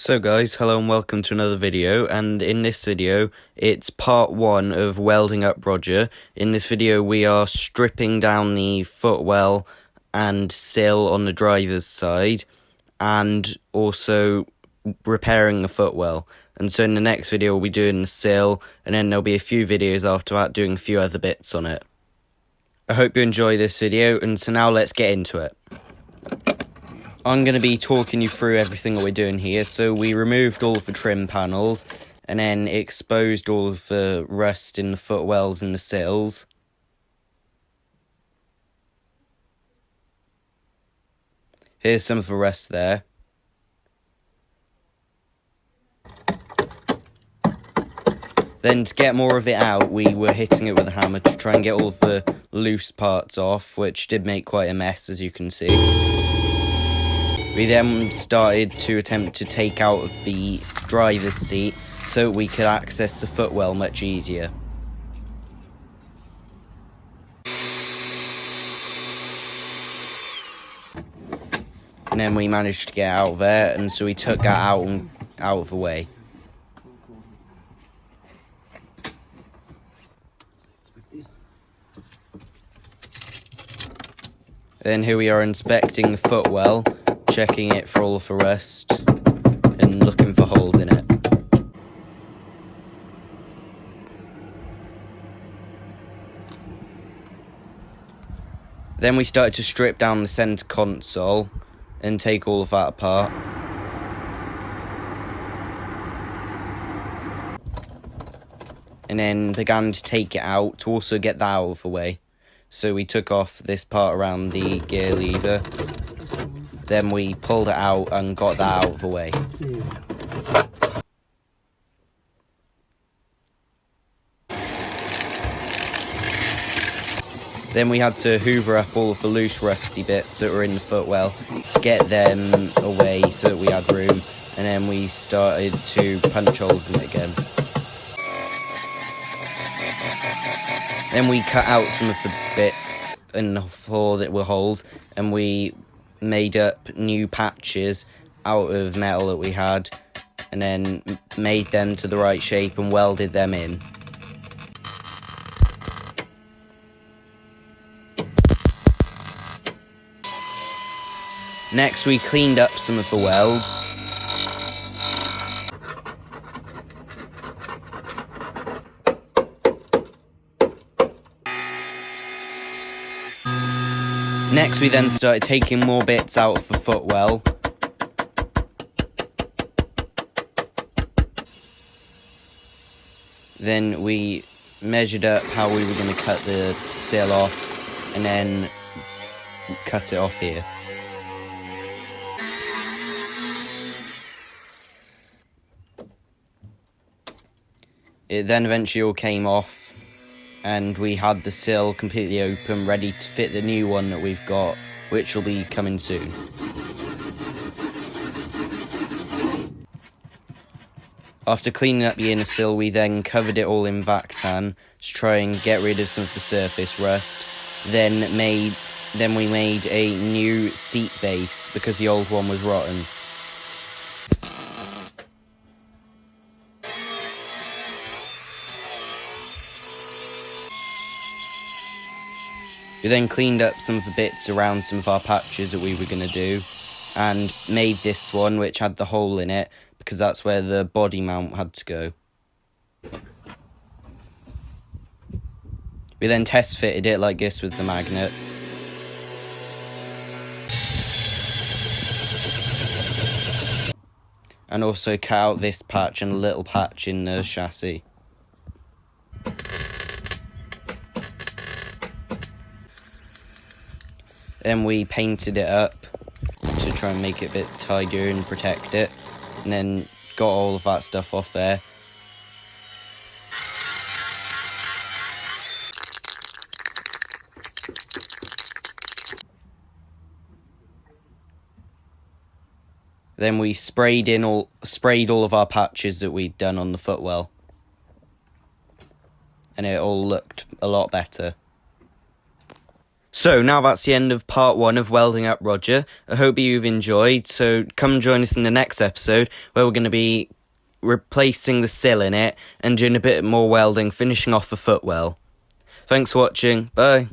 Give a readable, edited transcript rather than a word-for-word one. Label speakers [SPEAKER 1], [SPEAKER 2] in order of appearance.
[SPEAKER 1] So guys, hello and welcome to another video, and in this video, it's part 1 of welding up Roger. In this video we are stripping down the footwell and sill on the driver's side, and also repairing the footwell. And so in the next video we'll be doing the sill, and then there'll be a few videos after that doing a few other bits on it. I hope you enjoy this video, and so now let's get into it. I'm going to be talking you through everything that we're doing here. So we removed all of the trim panels and then exposed all of the rust in the footwells and the sills. Here's some of the rust there. Then to get more of it out, we were hitting it with a hammer to try and get all of the loose parts off, which did make quite a mess, as you can see. We then started to attempt to take out of the driver's seat so we could access the footwell much easier. And then we managed to get out of there, and so we took that out of the way. Then here we are inspecting the footwell, checking it for all of the rust and looking for holes in it. Then we started to strip down the centre console and take all of that apart. And then began to take it out to also get that out of the way. So we took off this part around the gear lever. Then we pulled it out and got that out of the way. Then we had to hoover up all of the loose rusty bits that were in the footwell to get them away so that we had room. And then we started to punch holes in it again. Then we cut out some of the bits in the floor that were holes, and we made up new patches out of metal that we had, and then made them to the right shape and welded them in. Next we cleaned up some of the welds. Next we then started taking more bits out of the footwell. Then we measured up how we were going to cut the sill off, and then cut it off here. It then eventually all came off, and we had the sill completely open, ready to fit the new one that we've got, which will be coming soon. After cleaning up the inner sill, we then covered it all in Vactan to try and get rid of some of the surface rust. Then we made a new seat base because the old one was rotten. We then cleaned up some of the bits around some of our patches that we were going to do, and made this one, which had the hole in it, because that's where the body mount had to go. We then test fitted it like this with the magnets. And also cut out this patch and a little patch in the chassis. Then we painted it up to try and make it a bit tidier and protect it. And then got all of that stuff off there. Then we sprayed all of our patches that we'd done on the footwell. And it all looked a lot better. So now that's the end of part 1 of Welding Up Roger. I hope you've enjoyed, so come join us in the next episode where we're going to be replacing the sill in it and doing a bit more welding, finishing off the footwell. Thanks for watching, bye.